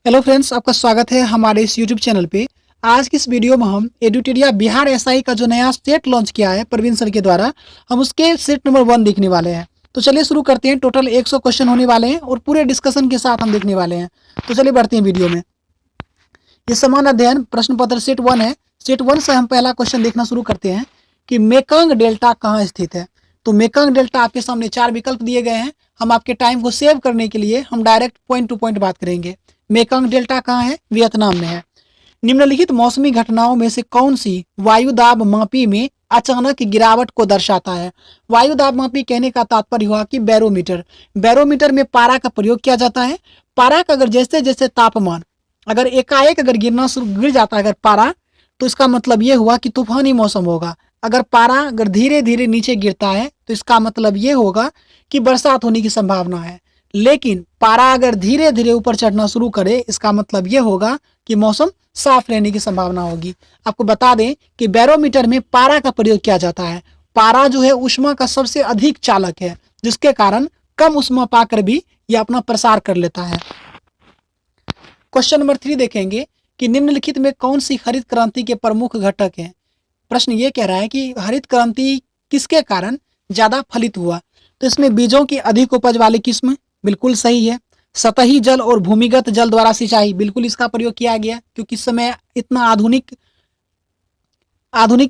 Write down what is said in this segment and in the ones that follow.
Hello friends, आपका स्वागत है हमारे इस यूट्यूब चैनल पे। आज की इस वीडियो में हम एडुटेरिया बिहार एसआई का जो नया सेट लॉन्च किया है प्रवीण सर के द्वारा, हम उसके सेट नंबर 1 देखने वाले हैं। तो चलिए शुरू करते हैं। टोटल 100 क्वेश्चन होने वाले हैं और पूरे डिस्कशन के साथ हम देखने वाले हैं। तो चलिए बढ़ते हैं वीडियो में। ये समान अध्ययन प्रश्न पत्र सेट 1 है। सेट 1 से हम पहला क्वेश्चन देखना शुरू करते हैं कि मेकंग डेल्टा कहाँ स्थित है। तो मेकंग डेल्टा आपके सामने 4 विकल्प दिए गए हैं। हम आपके टाइम को सेव करने के लिए हम डायरेक्ट पॉइंट टू पॉइंट बात करेंगे। मेकंग डेल्टा कहाँ है? वियतनाम में है। निम्नलिखित मौसमी घटनाओं में से कौन सी वायु दाब मापी में अचानक गिरावट को दर्शाता है? वायु दाब मापी कहने का तात्पर्य हुआ कि बैरोमीटर। बैरोमीटर में पारा का प्रयोग किया जाता है। पारा का अगर जैसे जैसे तापमान अगर एकाएक अगर गिर जाता है अगर पारा, तो इसका मतलब ये हुआ कि तूफानी मौसम होगा। अगर पारा अगर धीरे धीरे नीचे गिरता है तो इसका मतलब ये होगा कि बरसात होने की संभावना है। लेकिन पारा अगर धीरे धीरे ऊपर चढ़ना शुरू करे, इसका मतलब ये होगा कि मौसम साफ रहने की संभावना होगी। आपको बता दें कि बैरोमीटर में पारा का प्रयोग किया जाता है। पारा जो है ऊष्मा का सबसे अधिक चालक है, जिसके कारण कम ऊष्मा पाकर भी यह अपना प्रसार कर लेता है। क्वेश्चन नंबर 3 देखेंगे कि निम्नलिखित में कौन सी हरित क्रांति के प्रमुख घटक हैं। प्रश्न ये कह रहा है कि हरित क्रांति किसके कारण ज्यादा फलित हुआ। तो इसमें बीजों की अधिक उपज वाली किस्म बिल्कुल सही है। सतही जल और भूमिगत जल द्वारा सिंचाई, बिल्कुल इसका प्रयोग किया गया, क्योंकि इस समय इतना आधुनिक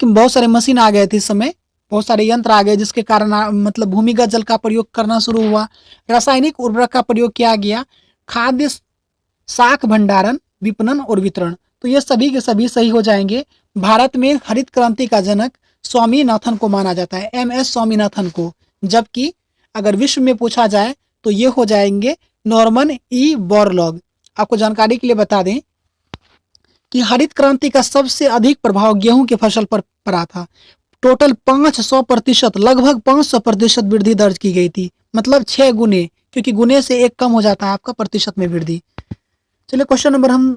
बहुत सारे मशीन आ गए थे। इस समय बहुत सारे यंत्र आ गए, जिसके कारण मतलब भूमिगत जल का प्रयोग करना शुरू हुआ। रासायनिक उर्वरक का प्रयोग किया गया। खाद्य साख भंडारण, विपणन और वितरण, तो ये सभी के सभी सही हो जाएंगे। भारत में हरित क्रांति का जनक स्वामीनाथन को माना जाता है, MS स्वामीनाथन को। जबकि अगर विश्व में पूछा जाए तो ये हो जाएंगे नॉर्मन ई बोरलॉग। आपको जानकारी के लिए बता दें कि हरित क्रांति का सबसे अधिक प्रभाव गेहूं की फसल पर पड़ा था। टोटल 500%, लगभग 500% वृद्धि दर्ज की गई थी, मतलब 6 गुने, क्योंकि गुने से 1 कम हो जाता है आपका प्रतिशत में वृद्धि। चलिए क्वेश्चन नंबर हम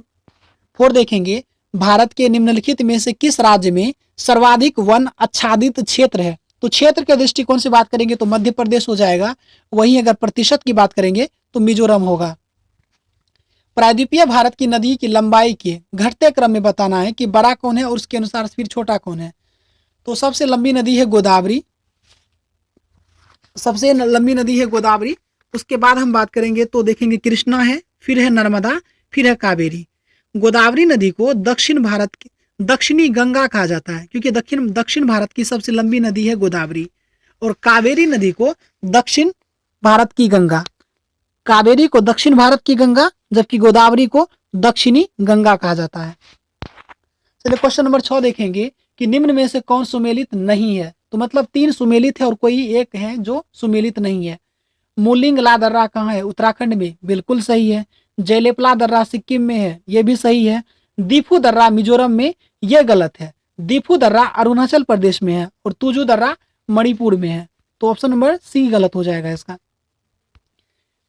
4 देखेंगे। भारत के निम्नलिखित में से किस राज्य में सर्वाधिक वन आच्छादित क्षेत्र है? तो क्षेत्र के दृष्टिकोण से बात करेंगे तो मध्य प्रदेश हो जाएगा। वहीं अगर प्रतिशत की बात करेंगे तो मिजोरम होगा। प्रायद्वीपीय भारत की नदी की लंबाई के घटते क्रम में बताना है कि बड़ा कौन है और उसके अनुसार फिर छोटा कौन है। तो सबसे लंबी नदी है गोदावरी, सबसे लंबी नदी है गोदावरी। उसके बाद हम बात करेंगे तो देखेंगे कृष्णा है, फिर है नर्मदा, फिर है कावेरी। गोदावरी नदी को दक्षिण भारत की दक्षिणी गंगा कहा जाता है, क्योंकि दक्षिण भारत की सबसे लंबी नदी है गोदावरी। और कावेरी नदी को दक्षिण भारत की गंगा, कावेरी को दक्षिण भारत की गंगा, जबकि गोदावरी को दक्षिणी गंगा कहा जाता है। चलिए क्वेश्चन नंबर 6 देखेंगे कि निम्न में से कौन सुमेलित नहीं है। तो मतलब 3 सुमेलित है और कोई एक है जो सुमेलित नहीं है। मूलिंग ला दर्रा कहाँ है? उत्तराखंड में, बिल्कुल सही है। जयलेपला दर्रा सिक्किम में है, ये भी सही है। दीफू दर्रा मिजोरम में, ये गलत है। दीफू दर्रा अरुणाचल प्रदेश में है और तुजू दर्रा मणिपुर में है। तो ऑप्शन नंबर सी गलत हो जाएगा इसका।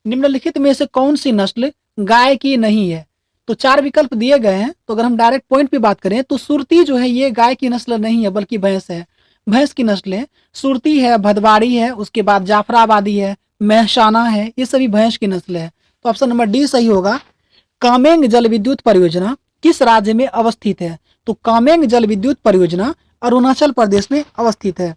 निम्नलिखित में से कौन सी नस्ल गाय की नहीं है? तो 4 विकल्प दिए गए हैं। तो अगर हम डायरेक्ट पॉइंट पे बात करें तो सुरती जो है ये गाय की नस्ल नहीं है, बल्कि भैंस है। भैंस की नस्ल है। सुरती है, भदवाड़ी है, उसके बाद जाफराबादी है, महसाना है, ये सभी भैंस की नस्ल है। तो ऑप्शन नंबर डी सही होगा। कामेंग जल विद्युत परियोजना किस राज्य में अवस्थित है? तो कामेंग जल विद्युत परियोजना अरुणाचल प्रदेश में अवस्थित है।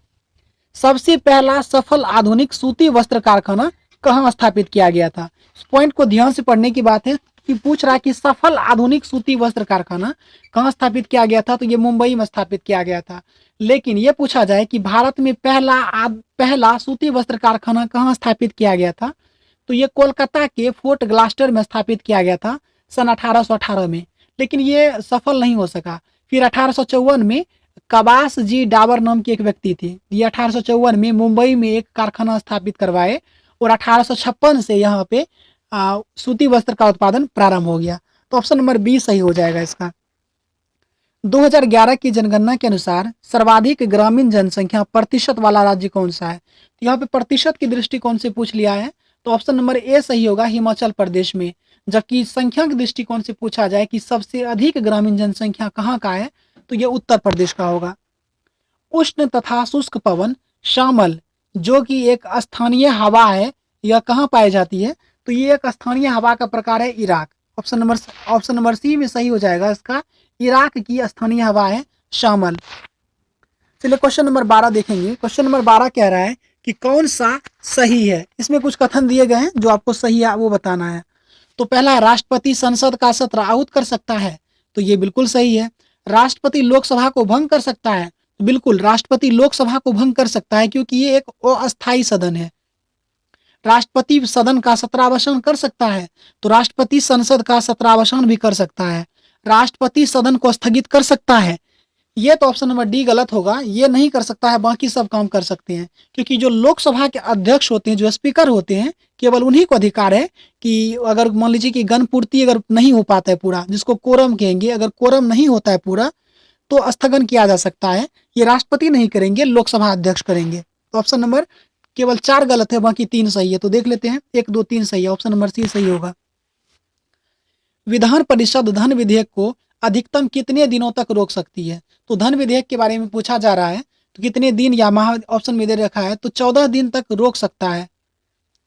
सबसे पहला सफल आधुनिक सूती वस्त्र कारखाना कहाँ स्थापित किया गया था? इस पॉइंट को ध्यान से पढ़ने की बात है कि पूछ रहा है कि सफल आधुनिक सूती वस्त्र कारखाना कहाँ स्थापित किया गया था। तो ये मुंबई में स्थापित किया गया था। लेकिन ये पूछा जाए कि भारत में पहला सूती वस्त्र कारखाना कहाँ स्थापित किया गया था, तो ये कोलकाता के फोर्ट ग्लास्टर में स्थापित किया गया था सन 1818 में। लेकिन ये सफल नहीं हो सका। फिर 1854 में कबास जी डाबर नाम की एक व्यक्ति थी, ये 1854 में मुंबई में एक कारखाना स्थापित करवाए और 1856 से यहाँ पे सूती वस्त्र का उत्पादन प्रारंभ हो गया। तो ऑप्शन नंबर बी सही हो जाएगा इसका। 2011 की जनगणना के अनुसार सर्वाधिक ग्रामीण जनसंख्या प्रतिशत वाला राज्य कौन सा है? तो यहाँ पे प्रतिशत की दृष्टिकोण से पूछ लिया है। तो ऑप्शन नंबर ए सही होगा, हिमाचल प्रदेश में। जबकि संख्या के दृष्टिकोण से पूछा जाए कि सबसे अधिक ग्रामीण जनसंख्या कहाँ का है, तो ये उत्तर प्रदेश का होगा। उष्ण तथा शुष्क पवन शामल, जो कि एक स्थानीय हवा है, यह कहाँ पाई जाती है? तो ये एक स्थानीय हवा का प्रकार है इराक। ऑप्शन नंबर सी में सही हो जाएगा इसका, इराक की स्थानीय हवा है शामल। चलिए क्वेश्चन नंबर 12 देखेंगे। क्वेश्चन नंबर 12 कह रहा है कि कौन सा सही है। इसमें कुछ कथन दिए गए हैं जो आपको सही है वो बताना है। तो पहला है राष्ट्रपति संसद का सत्र आहूत कर सकता है, तो ये बिल्कुल सही है। राष्ट्रपति लोकसभा को भंग कर सकता है, तो बिल्कुल राष्ट्रपति लोकसभा को भंग कर सकता है क्योंकि ये एक अस्थायी सदन है। राष्ट्रपति सदन का सत्रावसान कर सकता है, तो राष्ट्रपति संसद का सत्रावसान भी कर सकता है। राष्ट्रपति सदन को स्थगित कर सकता है, ये तो ऑप्शन नंबर डी गलत होगा, ये नहीं कर सकता है, बाकी सब काम कर सकते हैं। क्योंकि जो लोकसभा के अध्यक्ष होते हैं, जो स्पीकर होते हैं, केवल उन्हीं को अधिकार है कि अगर मान लीजिए कि गण पूर्ति अगर नहीं हो पाता है पूरा, जिसको कोरम कहेंगे, अगर कोरम नहीं होता है पूरा तो स्थगन किया जा सकता है। ये राष्ट्रपति नहीं करेंगे, लोकसभा अध्यक्ष करेंगे। तो ऑप्शन नंबर केवल 4 गलत है, बाकी 3 सही है। तो देख लेते हैं, 1 2 3 सही है, ऑप्शन नंबर सी सही होगा। विधान परिषद धन विधेयक को अधिकतम कितने दिनों तक रोक सकती है। तो धन विधेयक के बारे में पूछा जा रहा है, तो कितने दिन या माह ऑप्शन में दे रखा है, तो 14 दिन तक रोक सकता है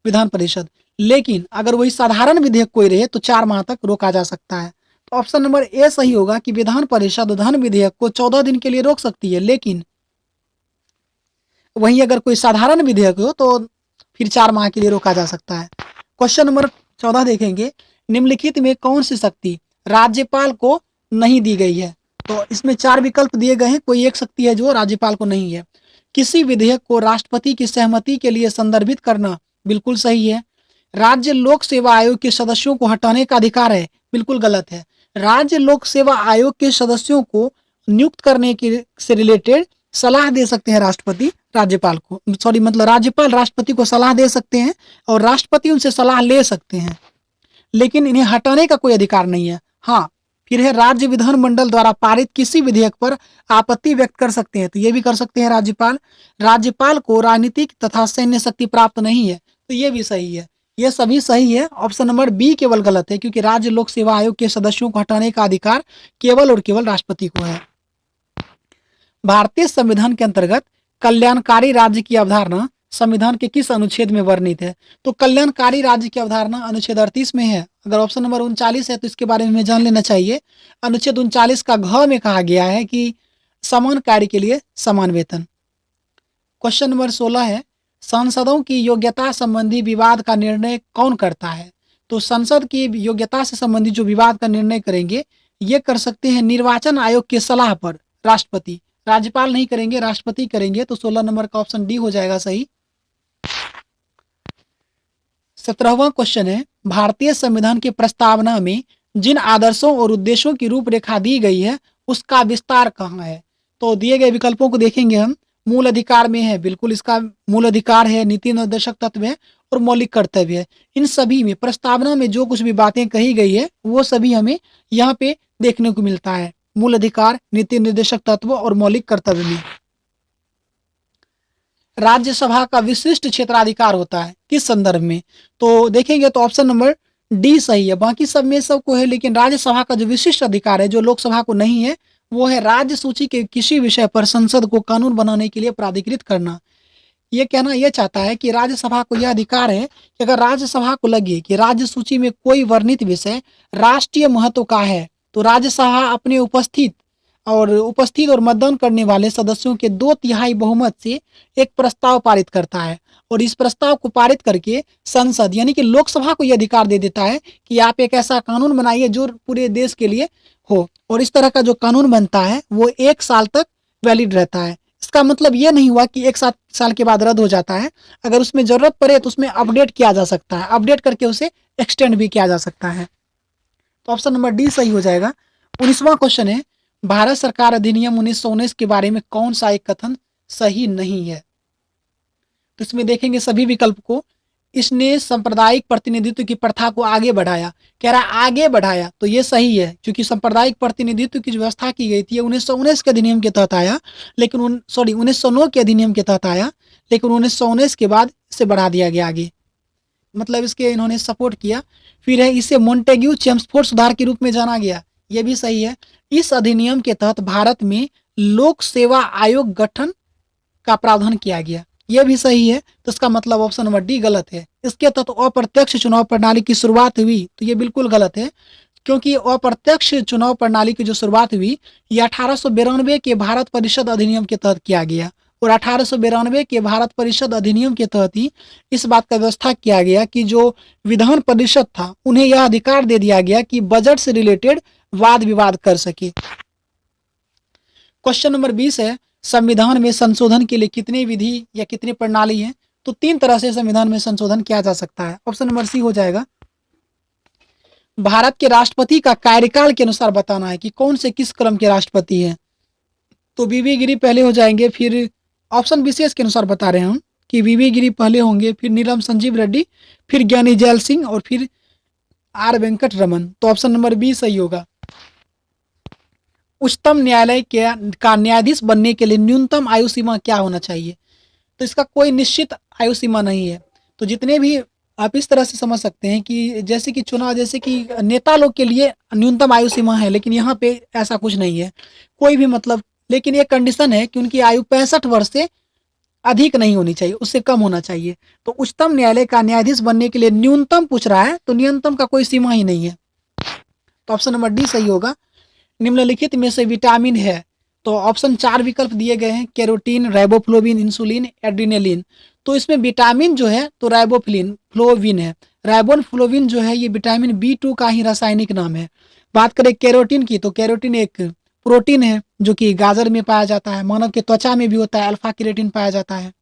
विधान परिषद। लेकिन अगर वही साधारण विधेयक कोई रहे तो 4 माह तक रोका जा सकता है। तो ऑप्शन नंबर ए सही होगा कि विधान परिषद धन विधेयक को 14 दिन के लिए रोक सकती है, लेकिन वहीं अगर कोई साधारण विधेयक हो तो फिर 4 माह के लिए रोका जा सकता है। क्वेश्चन नंबर 14 देखेंगे, निम्नलिखित में कौन सी शक्ति राज्यपाल को नहीं दी गई है। तो इसमें 4 विकल्प दिए गए हैं, कोई एक शक्ति है जो राज्यपाल को नहीं है। किसी विधेयक को राष्ट्रपति की सहमति के लिए संदर्भित करना, बिल्कुल सही है। राज्य लोक सेवा आयोग के सदस्यों को हटाने का अधिकार है, बिल्कुल गलत है। राज्य लोक सेवा आयोग के सदस्यों को नियुक्त करने के से रिलेटेड सलाह दे सकते हैं राष्ट्रपति राज्यपाल को, सॉरी मतलब राज्यपाल राष्ट्रपति को सलाह दे सकते हैं और राष्ट्रपति उनसे सलाह ले सकते हैं, लेकिन इन्हें हटाने का कोई अधिकार नहीं है। हाँ, फिर है राज्य विधानमंडल द्वारा पारित किसी विधेयक पर आपत्ति व्यक्त कर सकते हैं, तो ये भी कर सकते हैं राज्यपाल। राज्यपाल को राजनीतिक तथा सैन्य शक्ति प्राप्त नहीं है, तो ये भी सही है। ये सभी सही है, ऑप्शन नंबर बी केवल गलत है, क्योंकि राज्य लोक सेवा आयोग के सदस्यों को हटाने का अधिकार केवल और केवल राष्ट्रपति को है। भारतीय संविधान के अंतर्गत कल्याणकारी राज्य की अवधारणा संविधान के किस अनुच्छेद में वर्णित है। तो कल्याणकारी राज्य की अवधारणा अनुच्छेद 38 में है। अगर ऑप्शन नंबर 39 है तो इसके बारे में जान लेना चाहिए। अनुच्छेद 39 का घ में कहा गया है कि समान कार्य के लिए समान वेतन। क्वेश्चन नंबर 16 है, सांसदों की योग्यता संबंधी विवाद का निर्णय कौन करता है। तो संसद की योग्यता से संबंधित जो विवाद का निर्णय करेंगे ये कर सकते हैं निर्वाचन आयोग की सलाह पर राष्ट्रपति, राज्यपाल नहीं करेंगे, राष्ट्रपति करेंगे। तो 16 नंबर का ऑप्शन डी हो जाएगा सही। 17वां क्वेश्चन है, भारतीय संविधान की प्रस्तावना में जिन आदर्शों और उद्देश्यों की रूपरेखा दी गई है उसका विस्तार कहाँ है। तो दिए गए विकल्पों को देखेंगे हम। मूल अधिकार में है, बिल्कुल इसका मूल अधिकार है, नीति निर्देशक तत्व है और मौलिक कर्तव्य है। इन सभी में प्रस्तावना में जो कुछ भी बातें कही गई है वो सभी हमें यहाँ पे देखने को मिलता है, मूल अधिकार, नीति निर्देशक तत्व और मौलिक कर्तव्य में। राज्यसभा का विशिष्ट क्षेत्राधिकार होता है किस संदर्भ में। तो देखेंगे तो ऑप्शन नंबर डी सही है, बाकी सब में सबको है, लेकिन राज्यसभा का जो विशिष्ट अधिकार है जो लोकसभा को नहीं है वो है राज्य सूची के किसी विषय पर संसद को कानून बनाने के लिए प्राधिकृत करना। ये कहना यह चाहता है कि राज्यसभा को यह अधिकार है कि अगर राज्यसभा को लगे कि राज्य सूची में कोई वर्णित विषय राष्ट्रीय महत्व का है तो राज्यसभा अपने उपस्थित और मतदान करने वाले सदस्यों के 2/3 बहुमत से एक प्रस्ताव पारित करता है और इस प्रस्ताव को पारित करके संसद यानी कि लोकसभा को यह अधिकार दे देता है कि आप एक ऐसा कानून बनाइए जो पूरे देश के लिए हो, और इस तरह का जो कानून बनता है वो 1 साल तक वैलिड रहता है। इसका मतलब ये नहीं हुआ कि 1 साल के बाद रद्द हो जाता है, अगर उसमें जरूरत पड़े तो उसमें अपडेट किया जा सकता है, अपडेट करके उसे एक्सटेंड भी किया जा सकता है। तो ऑप्शन नंबर डी सही हो जाएगा। 19वां क्वेश्चन है, भारत सरकार अधिनियम 1919 के बारे में कौन सा एक कथन सही नहीं है। तो इसमें देखेंगे सभी विकल्प को। इसने सांप्रदायिक प्रतिनिधित्व की प्रथा को आगे बढ़ाया, कह रहा है आगे बढ़ाया, तो ये सही है क्योंकि सांप्रदायिक प्रतिनिधित्व की व्यवस्था की गई थी 1919 के अधिनियम के तहत आया, लेकिन 1909 के अधिनियम के तहत आया, लेकिन 1919 के बाद इसे बढ़ा दिया गया आगे, मतलब इसके इन्होंने सपोर्ट किया। फिर है इसे मोंटेग्यू चेम्सफोर्ड सुधार के रूप में जाना गया, ये भी सही है। इस अधिनियम के तहत भारत में लोक सेवा आयोग गठन का प्रावधान किया गया, ये भी सही है, तो इसका मतलब ऑप्शन नंबर डी गलत है। इसके तहत अप्रत्यक्ष चुनाव प्रणाली की शुरुआत हुई, तो ये बिल्कुल गलत है, क्योंकि अप्रत्यक्ष चुनाव प्रणाली की जो शुरुआत हुई ये 1892 के भारत परिषद अधिनियम के तहत किया गया, और 1892 के भारत परिषद अधिनियम के तहत ही इस बात का व्यवस्था किया गया कि जो विधान परिषद था उन्हें यह अधिकार दे दिया गया कि बजट से रिलेटेड वाद विवाद कर सके। क्वेश्चन नंबर 20 है, संविधान में संशोधन के लिए कितनी विधि या कितनी प्रणाली है? तो 3 तरह से संविधान में संशोधन किया जा सकता है। ऑप्शन नंबर सी हो जाएगा। भारत के राष्ट्रपति का कार्यकाल के अनुसार बताना है कि कौन से किस क्रम के राष्ट्रपति हैं, तो बीबी गिरी पहले हो जाएंगे, फिर ऑप्शन विशेष के अनुसार बता रहे हैं हम कि बीबी गिरी पहले होंगे, फिर नीलम संजीव रेड्डी, फिर ज्ञानी जैल सिंह और फिर आर वेंकट रमन। तो ऑप्शन नंबर बी सही होगा। उच्चतम न्यायालय का न्यायाधीश बनने के लिए न्यूनतम आयु सीमा क्या होना चाहिए? तो इसका कोई निश्चित आयु सीमा नहीं है। तो जितने भी आप इस तरह से समझ सकते हैं कि जैसे कि चुनाव, जैसे कि नेता लोग के लिए न्यूनतम आयु सीमा है, लेकिन यहाँ पे ऐसा कुछ नहीं है कोई भी, मतलब लेकिन एक कंडीशन है कि उनकी आयु 65 वर्ष से अधिक नहीं होनी चाहिए, उससे कम होना चाहिए। तो उच्चतम न्यायालय का न्यायाधीश बनने के लिए न्यूनतम पूछ रहा है, तो न्यूनतम का कोई सीमा ही नहीं है। तो ऑप्शन नंबर डी सही होगा। निम्नलिखित में से विटामिन है, तो ऑप्शन 4 विकल्प दिए गए हैं, कैरोटीन, राइबोफ्लोविन, इंसुलिन, एड्रिनेलिन। तो इसमें विटामिन जो है तो राइबोफ्लोविन है। राइबोफ्लोविन जो है ये विटामिन B2 का ही रासायनिक नाम है। बात करें कैरोटीन की, तो कैरोटीन एक प्रोटीन है जो कि गाजर में पाया जाता है, मानव के त्वचा में भी होता है, अल्फा केराटिन पाया जाता है।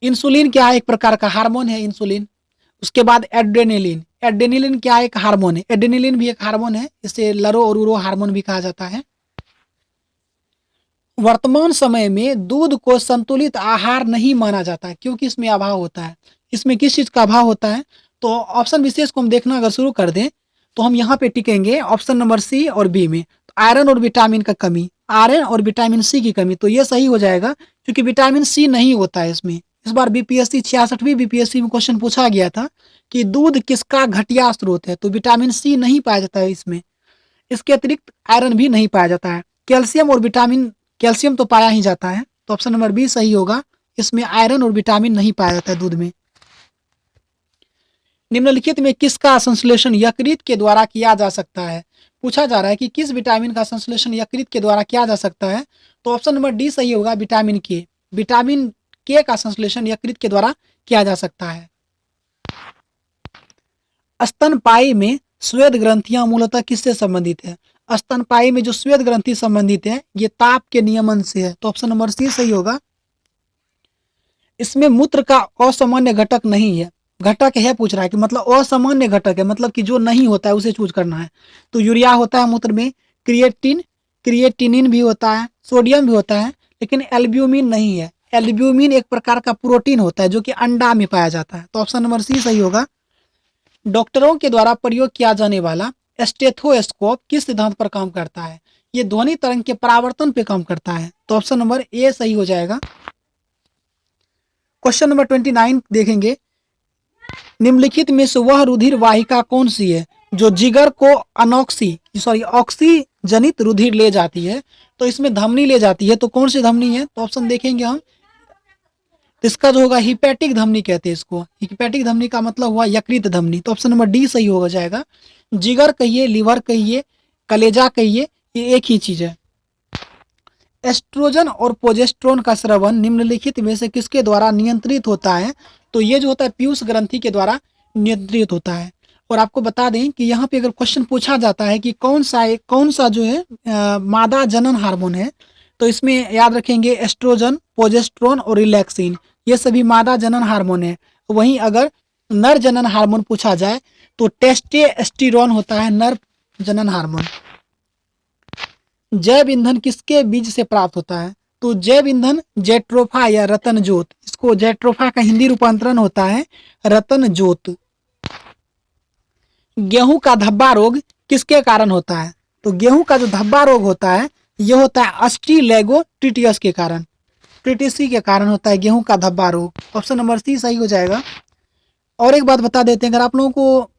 इंसुलिन क्या है? एक प्रकार का हार्मोन है इंसुलिन। उसके बाद एड्रेनेलिन, एड्रेनेलिन क्या है? एक हार्मोन है। एड्रेनेलिन भी एक हार्मोन है, इसे लरो और उरो हार्मोन भी कहा जाता है। वर्तमान समय में दूध को संतुलित आहार नहीं माना जाता है क्योंकि इसमें अभाव होता है। इसमें किस चीज का अभाव होता है? तो ऑप्शन विशेष को हम देखना अगर शुरू कर दें तो हम यहाँ पे टिकेंगे ऑप्शन नंबर सी और बी में। तो आयरन और विटामिन का कमी, आयरन और विटामिन सी की कमी, तो ये सही हो जाएगा क्योंकि विटामिन सी नहीं होता है इसमें। इस बार बीपीएससी 66वीं बीपीएससी में क्वेश्चन पूछा गया था कि दूध किसका घटिया स्रोत है, तो विटामिन सी नहीं पाया जाता है इसमें। इसके अतिरिक्त आयरन भी नहीं पाया जाता है। कैल्शियम और विटामिन, कैल्शियम तो पाया ही जाता है, तो ऑप्शन नंबर बी सही होगा। इसमें आयरन और विटामिन नहीं पाया जाता है दूध में। निम्नलिखित में किसका संश्लेषण यकृत के द्वारा किया जा सकता है? पूछा जा रहा है कि किस विटामिन का संश्लेषण यकृत के द्वारा किया जा सकता है, तो ऑप्शन नंबर डी सही होगा, विटामिन के। विटामिन के का संश्लेषण यकृत के द्वारा किया जा सकता है। स्तनपायी में श्वेत ग्रंथियां मूलतः किससे संबंधित है? स्तनपायी में जो श्वेत ग्रंथि संबंधित है ये ताप के नियमन से है, तो ऑप्शन नंबर सी सही होगा। इसमें मूत्र का असामान्य घटक नहीं है, घटक है पूछ रहा है कि मतलब असामान्य घटक है, मतलब कि जो नहीं होता है उसे चूज करना है। तो यूरिया होता है मूत्र में, क्रिएटिनिन भी होता है, सोडियम भी होता है, लेकिन एल्ब्यूमिन नहीं है। एल्ब्यूमिन एक प्रकार का प्रोटीन होता है जो कि अंडा में पाया जाता है, तो ऑप्शन नंबर सी सही होगा। डॉक्टरों के द्वारा प्रयोग किया जाने वाला स्टेथोस्कोप किस सिद्धांत पर काम करता है? ये ध्वनि तरंग के परावर्तन पे काम करता है, तो ऑप्शन नंबर ए सही हो जाएगा। क्वेश्चन नंबर 29 देखेंगे। निम्नलिखित में से वह रुधिर वाहिका कौन सी है जो जिगर को ऑक्सीजनित रुधिर ले जाती है? तो इसमें धमनी ले जाती है, तो कौन सी धमनी है? तो ऑप्शन देखेंगे हम, तो इसका जो होगा हिपैटिक धमनी कहते हैं इसको। हिपैटिक धमनी का मतलब हुआ यकृत धमनी, तो ऑप्शन नंबर डी सही हो जाएगा। जिगर कहिए, लिवर कहिए, कलेजा कहिए, ये एक ही चीज है। एस्ट्रोजन और प्रोजेस्टेरोन का स्रावन निम्नलिखित में से किसके द्वारा नियंत्रित होता है? तो ये जो होता है पीयूष ग्रंथि के द्वारा नियंत्रित होता है। और आपको बता दें कि यहाँ पे अगर क्वेश्चन पूछा जाता है कि कौन सा जो है मादा जनन हार्मोन है, तो इसमें याद रखेंगे एस्ट्रोजन, प्रोजेस्टेरोन और रिलैक्सिन, ये सभी मादा जनन हार्मोन है। वहीं अगर नर जनन हार्मोन पूछा जाए तो टेस्टोस्टेरोन होता है नर जनन हार्मोन। जैव ईंधन किसके बीज से प्राप्त होता है? तो जैव ईंधन जेट्रोफा या रतन ज्योत, इसको जेट्रोफा का हिंदी रूपांतरण होता है रतन ज्योत। गेहूं का धब्बा रोग किसके कारण होता है? तो गेहूं का जो धब्बा रोग होता है यह होता है अस्ट्रीलेगोटिटियस के कारण, टीटीसी के कारण होता है गेहूं का धब्बा रोग। ऑप्शन नंबर सी सही हो जाएगा। और एक बात बता देते हैं, अगर आप लोगों को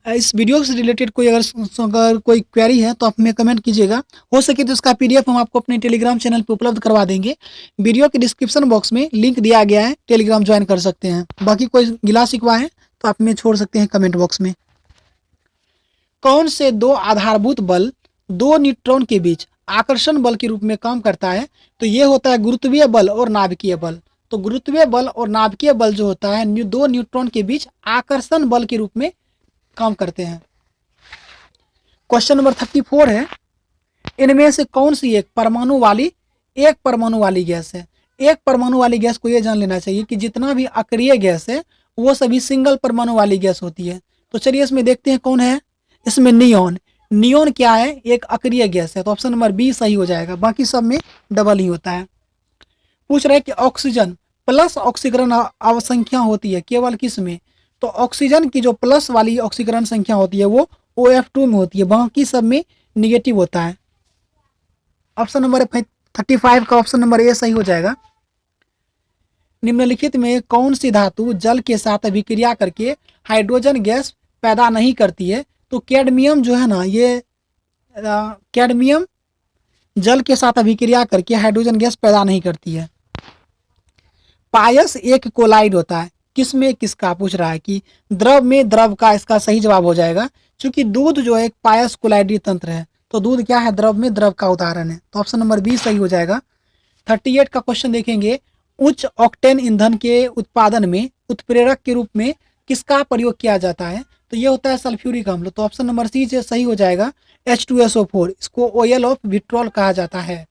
इस वीडियो से रिलेटेड कोई अगर कोई क्वेरी है तो आप हमें कमेंट कीजिएगा। हो सके तो इसका पीडीएफ हम आपको अपने टेलीग्राम चैनल पे उपलब्ध करवा देंगे। वीडियो के डिस्क्रिप्शन बॉक्स में लिंक दिया गया है, टेलीग्राम ज्वाइन कर सकते हैं। बाकी कोई गिला शिकवा है तो आप हमें छोड़ सकते हैं कमेंट बॉक्स में। कौन से दो आधारभूत बल दो न्यूट्रॉन के बीच आकर्षण बल के रूप में काम करता है? तो ये होता है गुरुत्वीय बल और नाभिकीय बल। तो गुरुत्वीय बल और नाभिकीय बल जो होता है दो न्यूट्रॉन के बीच आकर्षण बल के रूप में काम करते हैं। क्वेश्चन नंबर 34 है, इनमें से कौन सी एक परमाणु वाली गैस है? एक परमाणु वाली गैस को यह जान लेना चाहिए कि जितना भी अक्रिय गैस है वो सभी सिंगल परमाणु वाली गैस होती है। तो चलिए इसमें देखते हैं कौन है। इसमें नियोन। नियोन क्या है? एक अक्रिय गैस है। तो ऑप्शन नंबर बी सही हो जाएगा, बाकी सब में डबल ही होता है। पूछ रहे हैं कि ऑक्सीजन प्लस ऑक्सीकरण अवसंख्या होती है केवल किस में? तो ऑक्सीजन की जो प्लस वाली ऑक्सीकरण संख्या होती है वो OF2 में होती है, बाकी सब में निगेटिव होता है। ऑप्शन नंबर 35 का ऑप्शन नंबर ए सही हो जाएगा। निम्नलिखित में कौन सी धातु जल के साथ अभिक्रिया करके हाइड्रोजन गैस पैदा नहीं करती है? तो कैडमियम जो है ना, ये कैडमियम जल के साथ अभिक्रिया करके हाइड्रोजन गैस पैदा नहीं करती है। पायस एक कोलाइड होता है, किसमें किसका पूछ रहा है कि द्रव में द्रव का इसका सही जवाब हो जाएगा, क्योंकि दूध जो है एक पायस कोलाइडरी तंत्र है। तो दूध क्या है? द्रव में द्रव का उदाहरण है। तो ऑप्शन नंबर बी सही हो जाएगा। 38 का क्वेश्चन देखेंगे, उच्च ऑक्टेन ईंधन के उत्पादन में उत्प्रेरक के रूप में किसका प्रयोग किया जाता है? तो ये होता है सल्फ्यूरिक अम्ल। तो ऑप्शन नंबर सी से सही हो जाएगा, H2SO4। इसको ऑयल ऑफ विट्रॉल कहा जाता है।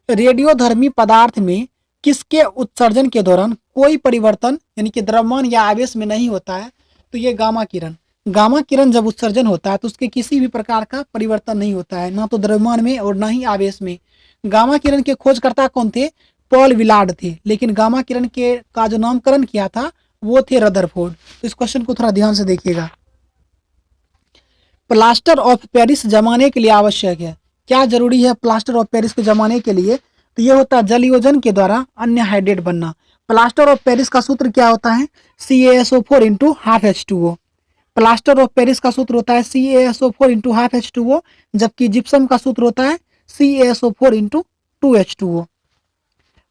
रेडियोधर्मी पदार्थ में किसके उत्सर्जन के दौरान कोई परिवर्तन यानी कि द्रव्यमान या आवेश में नहीं होता है? तो ये गामा किरण। गामा किरण जब उत्सर्जन होता है तो उसके किसी भी प्रकार का परिवर्तन नहीं होता है, ना तो द्रव्यमान में और ना ही आवेश में। गामा किरण के खोजकर्ता कौन थे? पॉल विलार्ड थे, लेकिन गामा किरण के का जो नामकरण किया था वो थे रदरफोर्ड। तो इस क्वेश्चन को थोड़ा ध्यान से देखिएगा। प्लास्टर ऑफ पेरिस जमाने के लिए आवश्यक है। क्या जरूरी है प्लास्टर ऑफ पेरिस को जमाने के लिए? तो ये होता है जल योजन के द्वारा अन्य हाइड्रेट बनना। प्लास्टर ऑफ पेरिस का सूत्र क्या होता है? CaSO4 into half H2O। Plaster of Paris का सूत्र होता है CaSO4 इंटू हाफ H2O, जबकि जिप्सम का सूत्र होता है CaSO4 into 2H2O।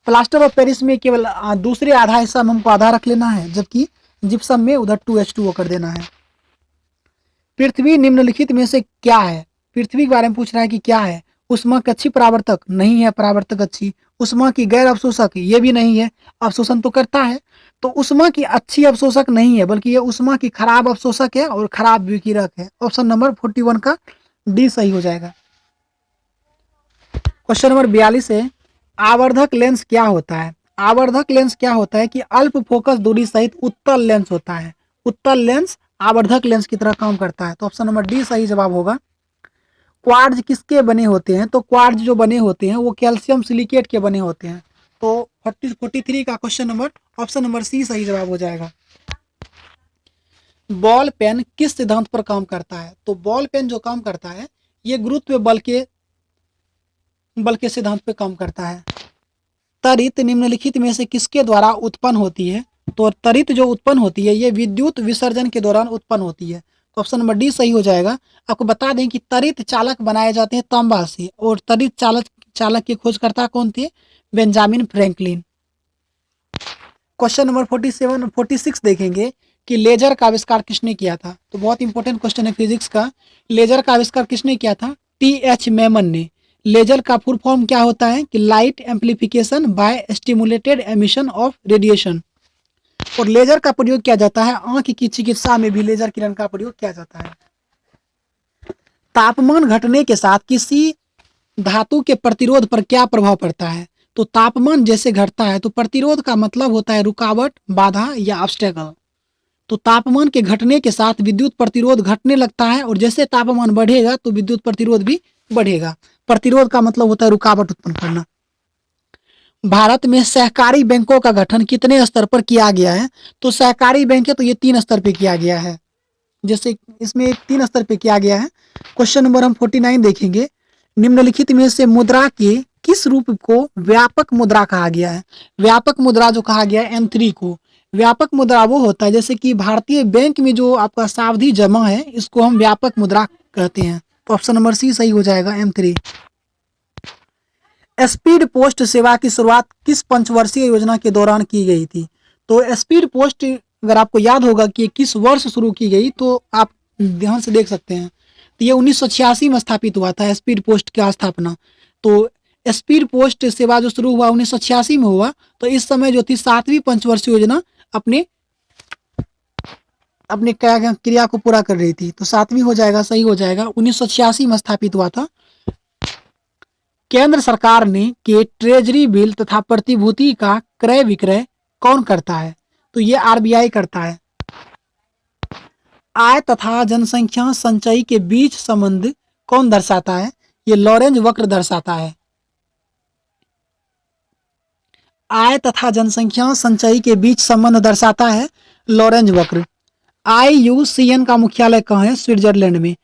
Plaster of Paris में केवल दूसरे आधा हिस्सा में हमको आधा रख लेना है, जबकि जिप्सम में उधर 2H2O कर देना है। पृथ्वी निम्नलिखित में से क्या है? पृथ्वी के बारे में पूछ रहा है कि क्या है? उष्मा की अच्छी परावर्तक नहीं है, परावर्तक अच्छी। उष्मा की गैर अवशोषक ये भी नहीं है, अवशोषण तो करता है। तो उष्मा की अच्छी अवशोषक नहीं है, बल्कि ये उष्मा की खराब अवशोषक है और खराब विकिरक है। ऑप्शन नंबर 41 का डी सही हो जाएगा। क्वेश्चन नंबर 42 है, आवर्धक लेंस क्या होता है? आवर्धक लेंस क्या होता है कि अल्प फोकस दूरी सहित उत्तल लेंस होता है। उत्तल लेंस आवर्धक लेंस की तरह काम करता है। तो ऑप्शन नंबर डी सही जवाब होगा। क्वार्ट्ज किसके बने होते हैं? तो क्वार्ट्ज जो बने होते हैं वो कैल्शियम सिलिकेट के बने होते हैं। तो 43 का question number option number C सही जवाब हो जाएगा। बॉल पेन किस सिद्धांत पर काम करता है? तो बॉल पेन जो काम करता है ये गुरुत्व बल के सिद्धांत पे काम करता है। त्वरित निम्नलिखित में से किसके द्वारा उत्पन्न होती है? तो त्वरित जो उत्पन्न होती है ये विद्युत विसर्जन के दौरान उत्पन्न होती है। तो ऑप्शन नंबर डी सही हो जाएगा। आपको बता दें कि त्वरित चालक बनाए जाते हैं तांबा से, और त्वरित चालक के खोजकर्ता कौन थे? Benjamin Franklin. क्वेश्चन नंबर 46 देखेंगे कि लेजर का आविष्कार किसने किया था? तो बहुत इंपॉर्टेंट क्वेश्चन है फिजिक्स का। लेजर का आविष्कार किसने किया था? TH मैमन ने। लेजर का फुल फॉर्म क्या होता है कि light amplification by stimulated emission of radiation. और लेजर का प्रयोग किया जाता है आंख की चिकित्सा में भी लेजर किरण का प्रयोग किया जाता है। तापमान घटने के साथ किसी धातु के प्रतिरोध पर क्या प्रभाव पड़ता है? तो तापमान जैसे घटता है तो प्रतिरोध का मतलब होता है रुकावट, बाधा या ऑब्स्टेकल। तो तापमान के घटने के साथ विद्युत प्रतिरोध घटने लगता है, और जैसे तापमान बढ़ेगा तो विद्युत प्रतिरोध भी बढ़ेगा। प्रतिरोध का मतलब होता है रुकावट उत्पन्न करना। भारत में सहकारी बैंकों का गठन कितने स्तर पर किया गया है? तो सहकारी बैंक है तो ये 3 स्तर पे किया गया है, जैसे इसमें 3 स्तर पे किया गया है। क्वेश्चन नंबर हम 49 देखेंगे, निम्नलिखित में से मुद्रा के किस रूप को व्यापक मुद्रा कहा गया है? व्यापक मुद्रा जो कहा गया है M3 को। व्यापक मुद्रा वो होता है जैसे कि भारतीय बैंक में जो आपका सावधि जमा है, इसको हम व्यापक मुद्रा कहते हैं। तो ऑप्शन नंबर सी सही हो जाएगा, M3। स्पीड पोस्ट सेवा की शुरुआत किस पंचवर्षीय योजना के दौरान की गई थी? तो स्पीड पोस्ट अगर आपको याद होगा कि किस वर्ष शुरू की गई, तो आप ध्यान से देख सकते हैं। तो ये 1986 में स्थापित हुआ था स्पीड पोस्ट की स्थापना। तो स्पीड पोस्ट सेवा जो शुरू हुआ 1986 में हुआ, तो इस समय जो थी 7वीं पंचवर्षीय योजना अपने अपने क्रिया को पूरा कर रही थी। तो 7वीं हो जाएगा, सही हो जाएगा, 1986 में स्थापित हुआ था। केंद्र सरकार ने के ट्रेजरी बिल तथा प्रतिभूति का क्रय विक्रय कौन करता है? तो ये RBI करता है। आय तथा जनसंख्या संचयी के बीच संबंध कौन दर्शाता है? ये लॉरेंज वक्र दर्शाता है। आय तथा जनसंख्या संचयी के बीच संबंध दर्शाता है लॉरेंज वक्र। IUCN का मुख्यालय कहाँ है? स्विट्जरलैंड में।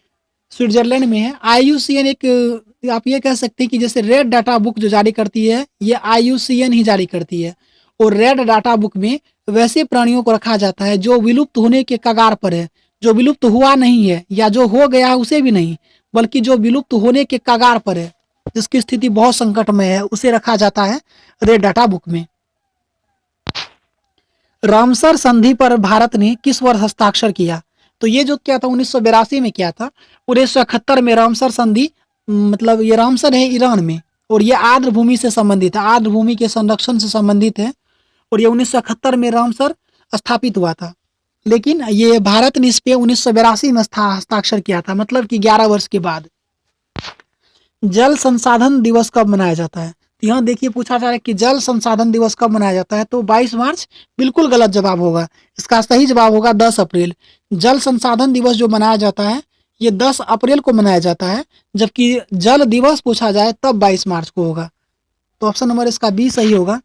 स्विट्जरलैंड में है। IUCN एक आप ये कह सकते हैं कि जैसे रेड डाटा बुक जो जारी करती है, ये IUCN ही जारी करती है। और रेड डाटा बुक में वैसे प्राणियों को रखा जाता है जो विलुप्त होने के कगार पर है, जो विलुप्त हुआ नहीं है या जो हो गया है उसे भी नहीं, बल्कि जो विलुप्त होने के कगार पर है, जिसकी स्थिति बहुत संकटमय है, उसे रखा जाता है रेड डाटा बुक में। रामसर संधि पर भारत ने किस वर्ष हस्ताक्षर किया? तो ये जो क्या था 1982 में किया था। 1971 में रामसर संधि, मतलब ये रामसर है ईरान में, और ये आर्द्र भूमि से संबंधित है, आर्द्र भूमि के संरक्षण से संबंधित है। और ये 1971 में रामसर स्थापित हुआ था, लेकिन ये भारत ने इस पे 1982 में हस्ताक्षर किया था, मतलब कि 11 वर्ष के बाद। जल संसाधन दिवस कब मनाया जाता है? तो यहाँ देखिए पूछा जा रहा है कि जल संसाधन दिवस कब मनाया जाता है, तो 22 मार्च बिल्कुल गलत जवाब होगा। इसका सही जवाब होगा 10 अप्रैल। जल संसाधन दिवस जो मनाया जाता है ये 10 अप्रैल को मनाया जाता है, जबकि जल दिवस पूछा जाए तब 22 मार्च को होगा। तो ऑप्शन नंबर इसका बी सही होगा।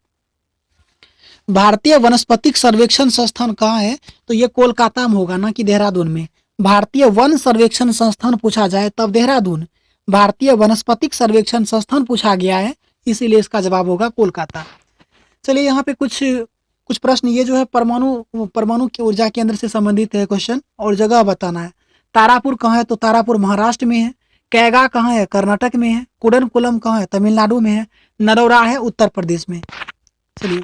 भारतीय वनस्पतिक सर्वेक्षण संस्थान कहाँ है? तो ये कोलकाता में होगा, ना कि देहरादून में। भारतीय वन सर्वेक्षण संस्थान पूछा जाए तब देहरादून। भारतीय वनस्पतिक सर्वेक्षण संस्थान पूछा गया है, इसीलिए इसका जवाब होगा कोलकाता। चलिए यहाँ पे कुछ कुछ प्रश्न, ये जो है परमाणु की ऊर्जा केंद्र से संबंधित है क्वेश्चन, और जगह बताना है। तारापुर कहाँ है? तो तारापुर महाराष्ट्र में है। कैगा कहाँ है? कर्नाटक में है। कुडनकुलम कहाँ है? तमिलनाडु में है। नरोरा है उत्तर प्रदेश में। चलिए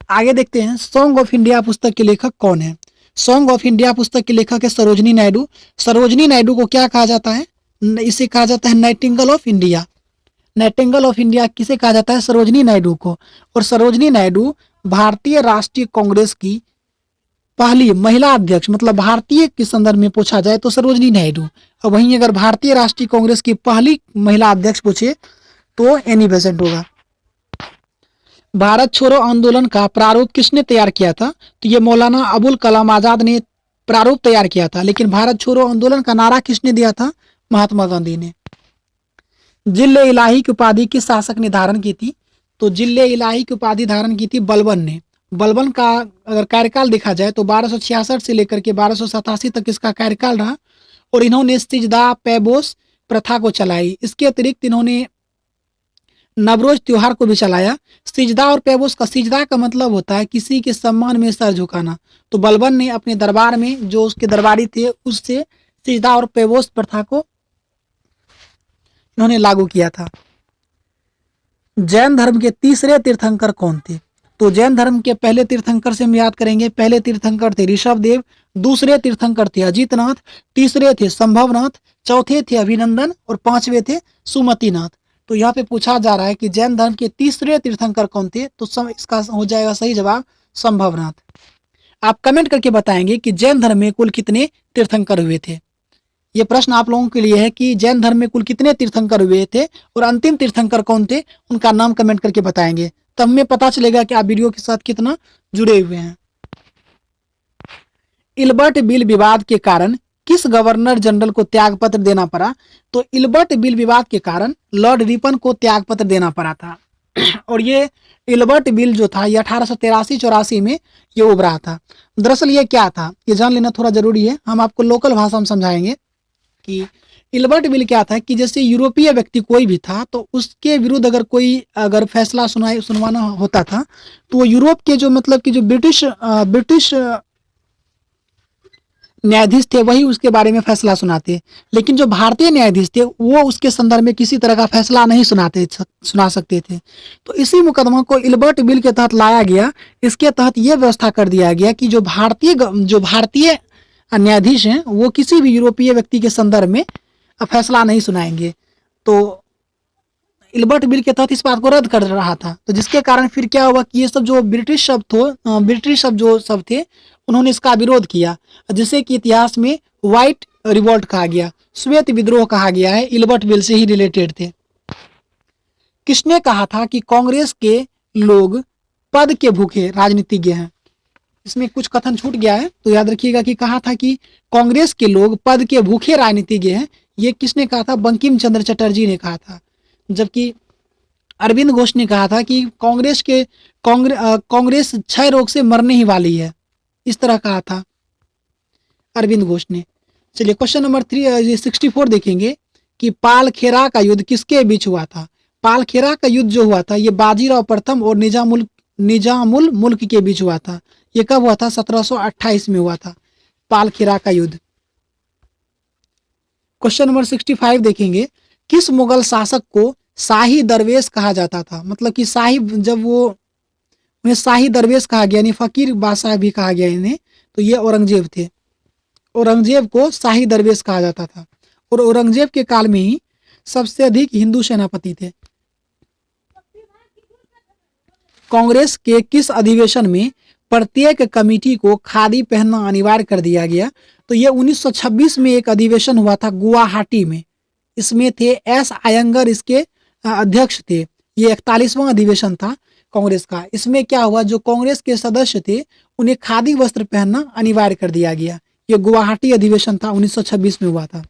आगे देखते हैं। सॉन्ग ऑफ इंडिया पुस्तक के लेखक कौन है? सॉन्ग ऑफ इंडिया पुस्तक के लेखक है सरोजनी नायडू। सरोजनी नायडू को क्या कहा जाता है? इसे कहा जाता है Nightingale of India. Nightingale of India किसे कहा जाता है? सरोजनी नायडू को। और सरोजनी नायडू भारतीय राष्ट्रीय कांग्रेस की पहली महिला अध्यक्ष, मतलब भारतीय के संदर्भ में पूछा जाए तो सरोजनी नायडू। और वहीं अगर भारतीय राष्ट्रीय कांग्रेस की पहली महिला अध्यक्ष पूछे तो एनी बेसेंट होगा। भारत छोड़ो आंदोलन का प्रारूप किसने तैयार किया था? तो ये मौलाना अबुल कलाम आजाद ने प्रारूप तैयार किया था। लेकिन भारत छोड़ो आंदोलन का नारा किसने दिया था? महात्मा गांधी ने। जिले इलाही की उपाधि किस शासक ने धारण की थी? तो जिले इलाही की उपाधि धारण की थी बलबन ने। बलबन का अगर कार्यकाल देखा जाए तो 1266 से लेकर के 1287 तक इसका कार्यकाल रहा, और इन्होंने सिजदा पैबोस प्रथा को चलाई। इसके अतिरिक्त इन्होंने नवरोज त्योहार को भी चलाया। सिजदा और पैबोस का, सिजदा का मतलब होता है किसी के सम्मान में सर झुकाना। तो बलबन ने अपने दरबार में जो उसके दरबारी थे उससे सिजदा और पैबोस प्रथा को इन्होंने लागू किया था। जैन धर्म के तीसरे तीर्थंकर कौन थे? तो जैन धर्म के पहले तीर्थंकर से हम याद करेंगे। पहले तीर्थंकर थे ऋषभदेव, दूसरे तीर्थंकर थे अजीतनाथ, तीसरे थे संभवनाथ, चौथे थे अभिनंदन, और पांचवे थे सुमतिनाथ। तो यहाँ पे पूछा जा रहा है कि जैन धर्म के तीसरे तीर्थंकर कौन थे? तो इसका हो जाएगा सही जवाब संभवनाथ। आप कमेंट करके बताएंगे कि जैन धर्म में कुल कितने तीर्थंकर हुए थे। ये प्रश्न आप लोगों के लिए है कि जैन धर्म में कुल कितने तीर्थंकर हुए थे और अंतिम तीर्थंकर कौन थे, उनका नाम कमेंट करके बताएंगे, तब हमें पता चलेगा कि आप वीडियो के साथ कितना जुड़े हुए हैं। इल्बर्ट बिल विवाद के कारण किस गवर्नर जनरल को त्यागपत्र देना पड़ा? तो इल्बर्ट बिल विवाद के कारण लॉर्ड रिपन को त्यागपत्र देना पड़ा था। और ये इल्बर्ट बिल जो था ये 1883-84 में ये उभरा था। दरअसल ये क्या था, ये जान लेना थोड़ा जरूरी है। हम आपको लोकल भाषा में समझाएंगे कि इल्बर्ट बिल क्या था कि जैसे यूरोपीय व्यक्ति कोई भी था तो उसके विरुद्ध अगर फैसला सुनवाना होता था तो वो यूरोप के जो मतलब कि जो ब्रिटिश न्यायाधीश थे वही उसके बारे में फैसला सुनाते। लेकिन जो भारतीय न्यायाधीश थे वो उसके संदर्भ में किसी तरह का फैसला नहीं सुना सकते थे। तो इसी मुकदमा को इल्बर्ट बिल के तहत लाया गया। इसके तहत ये व्यवस्था कर दिया गया कि जो भारतीय न्यायाधीश हैं वो किसी भी यूरोपीय व्यक्ति के संदर्भ में फैसला नहीं सुनाएंगे। तो इल्बर्ट बिल के तहत इस बात को रद्द कर रहा था। तो जिसके कारण फिर क्या हुआ कि ये सब जो ब्रिटिश शब्द जो सब थे उन्होंने इसका विरोध किया, जिसे कि इतिहास में व्हाइट रिवॉल्ट कहा गया, श्वेत विद्रोह कहा गया है। इल्बर्ट बिल से ही रिलेटेड थे। किसने कहा था कि कांग्रेस के लोग पद के भूखे राजनीतिज्ञ हैं? इसमें कुछ कथन छूट गया है तो याद रखिएगा कि कहा था कि कांग्रेस के लोग पद के भूखे राजनीतिज्ञ हैं। ये किसने कहा था? बंकिम चंद्र चटर्जी ने कहा था। जबकि अरविंद घोष ने कहा था कि कांग्रेस क्षय रोग से मरने ही वाली है, इस तरह कहा था अरविंद घोष ने। चलिए क्वेश्चन नंबर 64 देखेंगे कि पालखेरा का युद्ध किसके बीच हुआ था? पालखेरा का युद्ध जो हुआ था ये बाजीराव प्रथम और निजामुल मुल्क के बीच हुआ था। ये कब हुआ था? 1728 में हुआ था पालखेरा का युद्ध। क्वेश्चन नंबर 65 देखेंगे, किस मुगल शासक को शाही दरवेश कहा जाता था? मतलब कि उन्हें शाही दरवेश कहा गया, यानी फकीर बादशाह भी कहा गया इन्हें, तो ये औरंगजेब थे। औरंगजेब को शाही दरवेश कहा जाता था और औरंगजेब के काल में ही सबसे अधिक हिंदू सेनापति थे। कांग्रेस के किस अधिवेशन में प्रत्येक कमेटी को खादी पहनना अनिवार्य कर दिया गया? तो ये 1926 में एक अधिवेशन हुआ था गुवाहाटी में। इसमें थे एस आयंगर इसके अध्यक्ष थे। ये 41वां अधिवेशन था कांग्रेस का। इसमें क्या हुआ, जो कांग्रेस के सदस्य थे उन्हें खादी वस्त्र पहनना अनिवार्य कर दिया गया। ये गुवाहाटी अधिवेशन था, 1926 में हुआ था।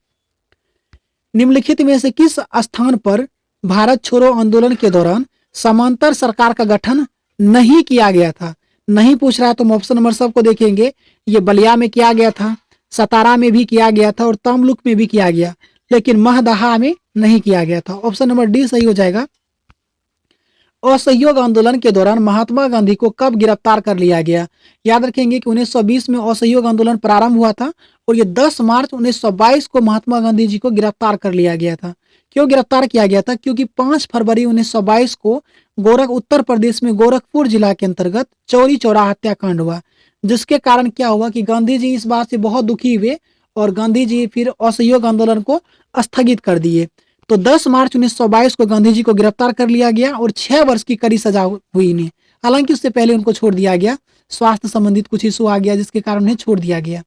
निम्नलिखित में से किस स्थान पर भारत छोड़ो आंदोलन के दौरान समांतर सरकार का गठन नहीं किया गया था? नहीं पूछ रहा है तो हम ऑप्शन नंबर सबको देखेंगे। ये बलिया में किया गया था, सतारा में भी किया गया था और तमलुक में भी किया गया, लेकिन महदहा में नहीं किया गया था। ऑप्शन नंबर डी सही हो जाएगा। असहयोग आंदोलन के दौरान महात्मा गांधी को कब गिरफ्तार कर लिया गया? याद रखेंगे कि 1920 में असहयोग आंदोलन प्रारंभ हुआ था और ये 10 मार्च 1922 को महात्मा गांधी जी को गिरफ्तार कर लिया गया था। क्यों गिरफ्तार किया गया था? क्योंकि 5 फरवरी 1922 को उत्तर प्रदेश में गोरखपुर जिला के अंतर्गत चौरी चौरा हत्याकांड हुआ, जिसके कारण क्या हुआ कि गांधी जी इस बात से बहुत दुखी हुए और गांधी जी फिर असहयोग आंदोलन को स्थगित कर दिए। तो 10 मार्च 1922 को गांधी जी को गिरफ्तार कर लिया गया और 6 वर्ष की कड़ी सजा हुई इन्हें। हालांकि उससे पहले उनको छोड़ दिया गया, स्वास्थ्य संबंधित कुछ इशू आ गया जिसके कारण उन्हें छोड़ दिया गया।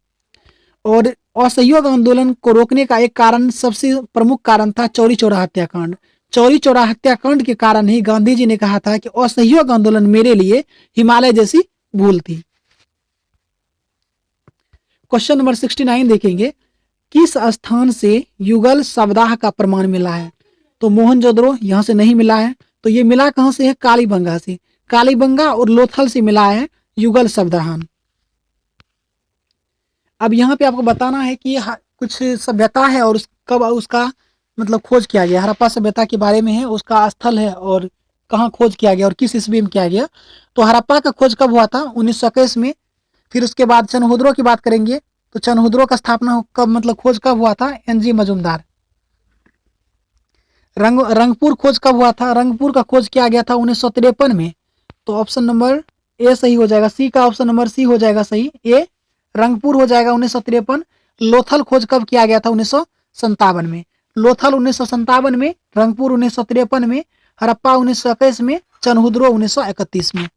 और असहयोग आंदोलन को रोकने का एक कारण, सबसे प्रमुख कारण था चौरी चौरा हत्याकांड। चौरी चौरा हत्याकांड के कारण ही गांधी जी ने कहा था कि असहयोग आंदोलन मेरे लिए हिमालय जैसी भूल थी। क्वेश्चन नंबर 69 देखेंगे, किस स्थान से युगल सप्ताह का प्रमाण मिला है? तो मोहनजोदड़ो यहाँ से नहीं मिला है, तो ये मिला कहाँ से है? कालीबंगा से। कालीबंगा और लोथल से मिला है युगल सप्ताहान। अब यहाँ पे आपको बताना है कि कुछ सभ्यता है और कब उसका मतलब खोज किया गया। हड़प्पा सभ्यता के बारे में है, उसका स्थल है और कहाँ खोज किया गया और किस ईस्वी में किया गया। तो हड़प्पा का खोज कब हुआ था? 1921 में। फिर उसके बाद चनहुद्रो की बात करेंगे तो चनहुद्रो का स्थापना कब, मतलब खोज कब हुआ था? एनजी मजुमदार। रंगपुर खोज कब हुआ था? रंगपुर का खोज किया गया था 1953 में। तो ऑप्शन नंबर ए सही हो जाएगा, सी का ऑप्शन नंबर सी हो जाएगा सही, ए रंगपुर हो जाएगा 1953। लोथल खोज कब किया गया था? 1957 में। लोथल 1957 में, रंगपुर 1953 में, हड़प्पा 1921 में, चनहुद्रो 1931 में।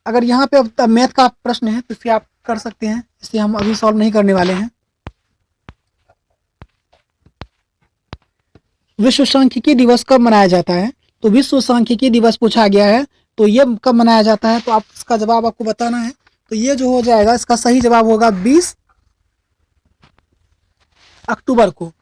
अगर यहाँ पे अब मैथ का प्रश्न है तो इसे आप कर सकते हैं, इसे हम अभी सॉल्व नहीं करने वाले हैं। विश्व सांख्यिकी दिवस कब मनाया जाता है? तो विश्व सांख्यिकी दिवस पूछा गया है, तो ये कब मनाया जाता है? तो आप इसका जवाब आपको बताना है। तो ये जो हो जाएगा, इसका सही जवाब होगा 20 अक्टूबर को।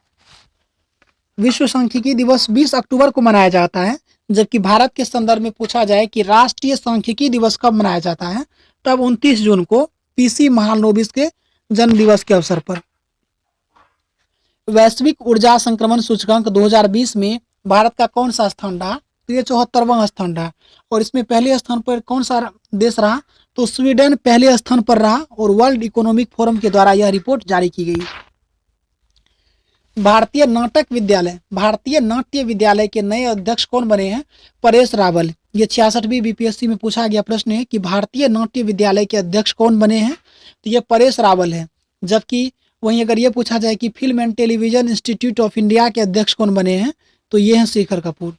विश्व सांख्यिकी दिवस 20 अक्टूबर को मनाया जाता है। जबकि भारत के संदर्भ में पूछा जाए कि राष्ट्रीय सांख्यिकी दिवस कब मनाया जाता है, तब 29 जून को पीसी महालनोबिस के जन्म दिवस के अवसर पर। वैश्विक ऊर्जा संक्रमण सूचकांक 2020 में भारत का कौन सा स्थान रहा? तो ये 74वां स्थान रहा। और इसमें पहले स्थान पर कौन सा देश रहा? तो स्वीडन पहले स्थान पर रहा और वर्ल्ड इकोनॉमिक फोरम के द्वारा यह रिपोर्ट जारी की गई। भारतीय नाट्य विद्यालय के नए अध्यक्ष कौन बने हैं? परेश रावल। ये 66वीं बीपीएससी में पूछा गया प्रश्न है कि भारतीय नाट्य विद्यालय के अध्यक्ष कौन बने हैं? तो ये परेश रावल है। जबकि वहीं अगर ये पूछा जाए कि film and television institute of India के अध्यक्ष कौन बने हैं, तो ये हैं शेखर कपूर।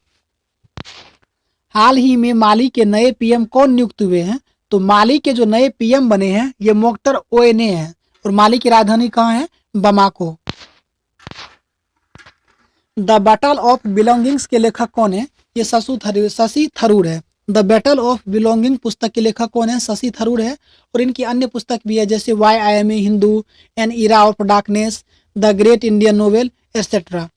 हाल ही में माली के नए पीएम कौन नियुक्त हुए हैं? तो माली के जो नए पीएम बने हैं ये मोख्तर ओएने हैं और माली की राजधानी कहाँ है? Bamako. The battle of belongings के लेखक कौन है? ये शशि थरूर है। द बैटल ऑफ बिलोंगिंग पुस्तक के लेखक कौन है? शशि थरूर है। और इनकी अन्य पुस्तक भी है जैसे why I am a Hindu, an era of darkness, the great Indian novel etcetera.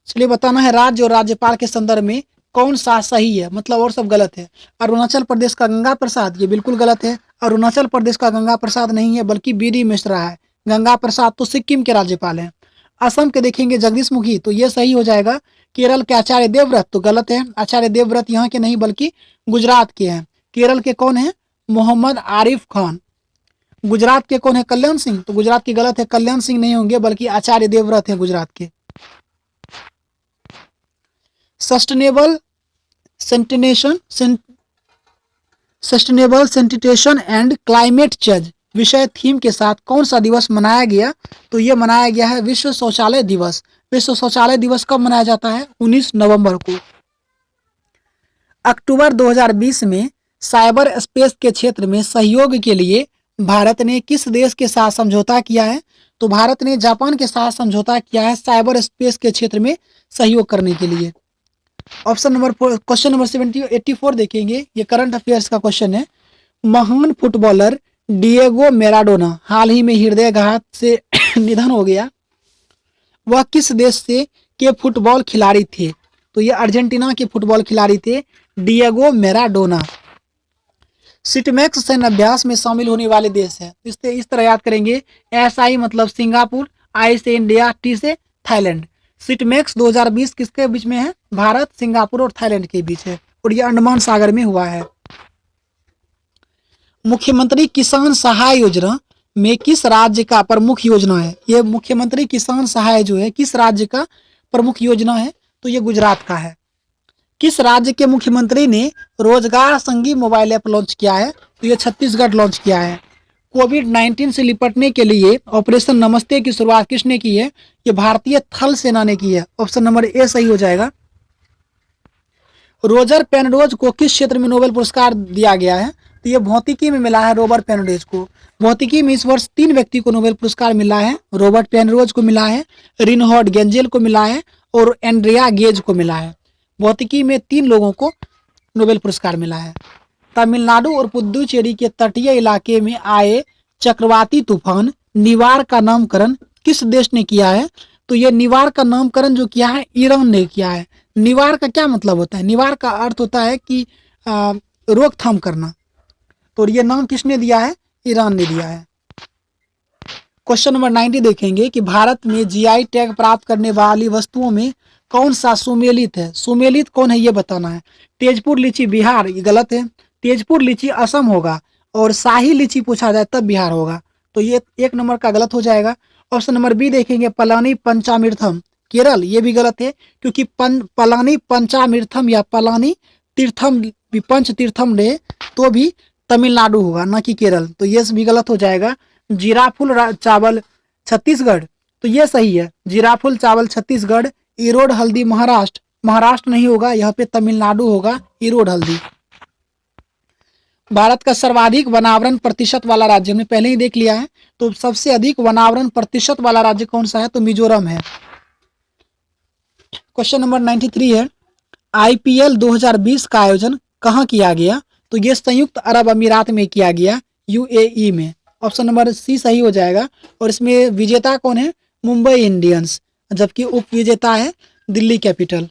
चलिए बताना है राज्य और राज्यपाल के संदर्भ में कौन सा सही है, मतलब और सब गलत है। अरुणाचल प्रदेश का गंगा प्रसाद, ये बिल्कुल गलत है। अरुणाचल प्रदेश का गंगा प्रसाद नहीं है बल्कि बीडी मिश्रा है। गंगा प्रसाद तो सिक्किम के राज्यपाल हैं। असम के देखेंगे जगदीश मुखी, तो ये सही हो जाएगा। केरल के आचार्य देवव्रत तो गलत है। आचार्य देवव्रत यहाँ के नहीं बल्कि गुजरात के हैं। केरल के कौन है? मोहम्मद आरिफ खान। गुजरात के कौन है? कल्याण सिंह, तो गुजरात की गलत है। कल्याण सिंह नहीं होंगे बल्कि आचार्य देवव्रत है गुजरात के। Sustainable sanitation and climate change विषय थीम के साथ कौन सा दिवस मनाया गया? तो ये मनाया गया है विश्व शौचालय दिवस। विश्व शौचालय दिवस कब मनाया जाता है? 19 नवंबर को। अक्टूबर 2020 में साइबर स्पेस के क्षेत्र में सहयोग के लिए भारत ने किस देश के साथ समझौता किया है? तो भारत ने जापान के साथ समझौता किया है साइबर स्पेस के क्षेत्र में सहयोग करने के लिए। ऑप्शन नंबर क्वेश्चन नंबर 84 देखेंगे, ये करंट अफेयर्स का क्वेश्चन है। महान फुटबॉलर डिएगो मैराडोना हाल ही में हृदयघात से निधन हो गया। वह किस देश से के फुटबॉल खिलाड़ी थे? तो ये अर्जेंटीना के फुटबॉल खिलाड़ी थे डिएगो मैराडोना। सिटमैक्स सैन्य अभ्यास में शामिल होने वाले देश है, इस तरह याद करेंगे। SI मतलब सिंगापुर, I से इंडिया, T से थाईलैंड। सिटमैक्स 2020 किसके बीच में है? भारत, सिंगापुर और थाईलैंड के बीच है और यह अंडमान सागर में हुआ है। मुख्यमंत्री किसान सहाय योजना में किस राज्य का प्रमुख योजना है? ये मुख्यमंत्री किसान सहाय जो है किस राज्य का प्रमुख योजना है? तो ये गुजरात का है। किस राज्य के मुख्यमंत्री ने रोजगार संगी मोबाइल ऐप लॉन्च किया है? तो ये छत्तीसगढ़ लॉन्च किया है। कोविड-19 से निपटने के लिए ऑपरेशन नमस्ते की शुरुआत किसने की है? ये भारतीय थल सेना ने की है। ऑप्शन नंबर ए सही हो जाएगा। रोजर पेनरोज को किस क्षेत्र में नोबेल पुरस्कार दिया गया है? तो ये भौतिकी में मिला है रॉबर्ट पेनरोज को। भौतिकी में इस वर्ष 3 व्यक्ति को नोबेल पुरस्कार मिला है। रॉबर्ट पेनरोज को मिला है, रिनहार्ड गेंजेल को मिला है और एंड्रिया गेज को मिला है। भौतिकी में 3 लोगों को नोबेल पुरस्कार मिला है। तमिलनाडु और पुदुचेरी के तटीय इलाके में आए चक्रवाती तूफान निवार का नामकरण किस देश ने किया है? तो ये निवार का नामकरण जो किया है ईरान ने किया है। निवार का क्या मतलब होता है? निवार का अर्थ होता है कि रोकथाम करना। तो ये नाम किसने दिया है? ईरान ने दिया है। क्वेश्चन नंबर 90 देखेंगे कि भारत में GI टैग प्राप्त करने वाली वस्तुओं में कौन सा सुमेलित है? सुमेलित कौन है ये बताना है। तेजपुर लीची बिहार, ये गलत है। तेजपुर लीची असम होगा और शाही लीची पूछा जाए तब बिहार होगा, तो ये 1 नंबर का गलत हो जाएगा। ऑप्शन नंबर बी देखेंगे पलानी पंचामृतम केरल, ये भी गलत है क्योंकि पलानी पंचामृतम या पलानी तीर्थम पंच तीर्थम डे तो भी तमिलनाडु होगा ना कि केरल, तो ये भी गलत हो जाएगा। जीराफुल चावल छत्तीसगढ़, तो ये सही है। जीराफुल चावल छत्तीसगढ़। इरोड हल्दी महाराष्ट्र, महाराष्ट्र नहीं होगा, यहाँ पे तमिलनाडु होगा इरोड हल्दी। भारत का सर्वाधिक वनावरण प्रतिशत वाला राज्य हमने पहले ही देख लिया है, तो सबसे अधिक वनावरण प्रतिशत वाला राज्य कौन सा है? तो मिजोरम है। क्वेश्चन नंबर 93 है IPL 2020 का आयोजन कहाँ किया गया? तो ये संयुक्त अरब अमीरात में किया गया, UAE में। ऑप्शन नंबर सी सही हो जाएगा। और इसमें विजेता कौन है? मुंबई इंडियंस, जबकि उप विजेता है दिल्ली कैपिटल।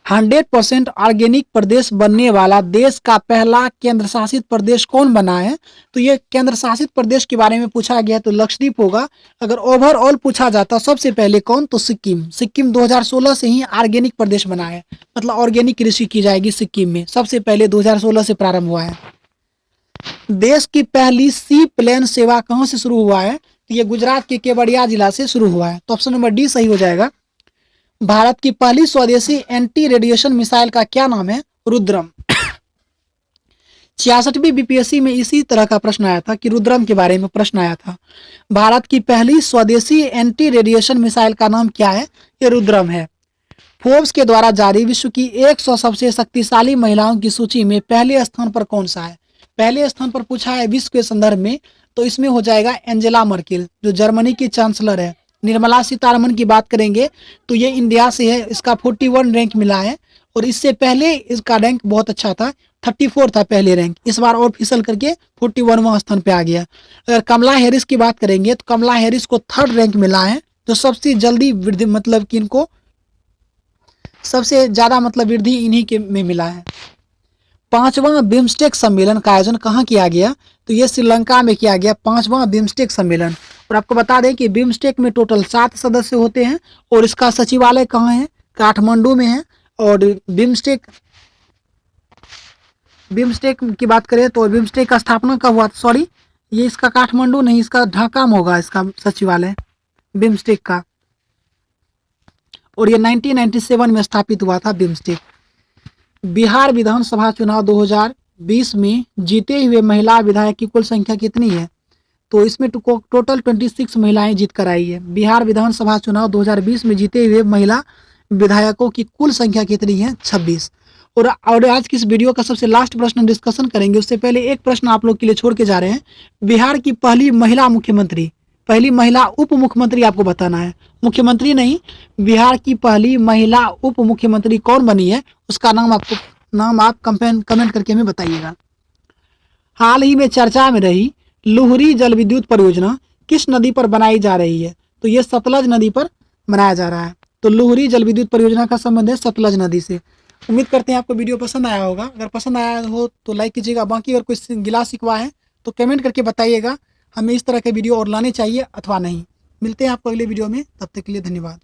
100% ऑर्गेनिक प्रदेश बनने वाला देश का पहला केंद्र शासित प्रदेश कौन बना है? तो ये केंद्र शासित प्रदेश के बारे में पूछा गया तो लक्षद्वीप होगा। अगर ओवरऑल पूछा जाता सबसे पहले कौन, तो सिक्किम। सिक्किम 2016 से ही ऑर्गेनिक प्रदेश बना है, मतलब ऑर्गेनिक कृषि की जाएगी सिक्किम में, सबसे पहले 2016 से प्रारंभ हुआ है। देश की पहली सी प्लेन सेवा कहां से शुरू हुआ है? तो ये गुजरात के केवड़िया जिला से शुरू हुआ है। तो ऑप्शन नंबर डी सही हो जाएगा। भारत की पहली स्वदेशी एंटी रेडिएशन मिसाइल का क्या नाम है? रुद्रम। 66वीं बीपीएससी में इसी तरह का प्रश्न आया था कि रुद्रम के बारे में प्रश्न आया था। भारत की पहली स्वदेशी एंटी रेडिएशन मिसाइल का नाम क्या है? ये रुद्रम है। फोर्ब्स के द्वारा जारी विश्व की 100 सबसे शक्तिशाली महिलाओं की सूची में पहले स्थान पर कौन सा है? पहले स्थान पर पूछा है विश्व के संदर्भ में, तो इसमें हो जाएगा एंजेला मर्केल, जो जर्मनी की चांसलर है। निर्मला सीतारमन की बात करेंगे तो ये इंडिया से है, इसका 41 रैंक मिला है, और इससे पहले इसका रैंक बहुत अच्छा था, 34 था पहले रैंक, इस बार और फिसल करके 41वां स्थान पे आ गया। अगर कमला हैरिस की बात करेंगे तो कमला हैरिस को 3rd रैंक मिला है, जो सबसे जल्दी वृद्धि, मतलब कि इनको सबसे ज्यादा मतलब वृद्धि इन्हीं के में मिला है। 5वां बिम्स्टेक सम्मेलन का आयोजन कहाँ किया गया? तो ये श्रीलंका में किया गया 5वां बिम्स्टेक सम्मेलन। और आपको बता दें कि बिम्स्टेक में टोटल 7 सदस्य होते हैं, और इसका सचिवालय कहाँ है? काठमांडू में है। और बिम्स्टेक की बात करें तो बिम्स्टेक का स्थापना कब हुआ? सॉरी, ये इसका काठमांडू नहीं, इसका ढाका में होगा इसका सचिवालय बिम्स्टेक का, और ये 1997 में स्थापित हुआ था बिम्स्टेक। बिहार विधानसभा चुनाव 2020 में जीते हुए महिला विधायक की कुल संख्या कितनी है? तो इसमें टोटल 26 महिलाएं जीत कर आई है। बिहार विधानसभा चुनाव 2020 में जीते हुए महिला विधायकों की कुल संख्या कितनी है? 26। और आज की इस वीडियो का सबसे लास्ट प्रश्न डिस्कशन करेंगे, उससे पहले एक प्रश्न आप लोग के लिए छोड़ के जा रहे हैं। बिहार की पहली महिला मुख्यमंत्री, पहली महिला उप मुख्यमंत्री आपको बताना है, मुख्यमंत्री नहीं, बिहार की पहली महिला उप मुख्यमंत्री कौन बनी है, उसका नाम आप कमेंट करके हमें बताइएगा। हाल ही में चर्चा में रही लुहरी जल विद्युत परियोजना किस नदी पर बनाई जा रही है? तो ये सतलज नदी पर बनाया जा रहा है। तो लुहरी जल विद्युत परियोजना का संबंध है सतलज नदी से। उम्मीद करते हैं आपको वीडियो पसंद आया होगा। अगर पसंद आया हो तो लाइक कीजिएगा, बाकी अगर कोई गिला शिकवा है तो कमेंट करके बताइएगा हमें इस तरह के वीडियो और लाने चाहिए अथवा नहीं। मिलते हैं आपको अगले वीडियो में, तब तक के लिए धन्यवाद।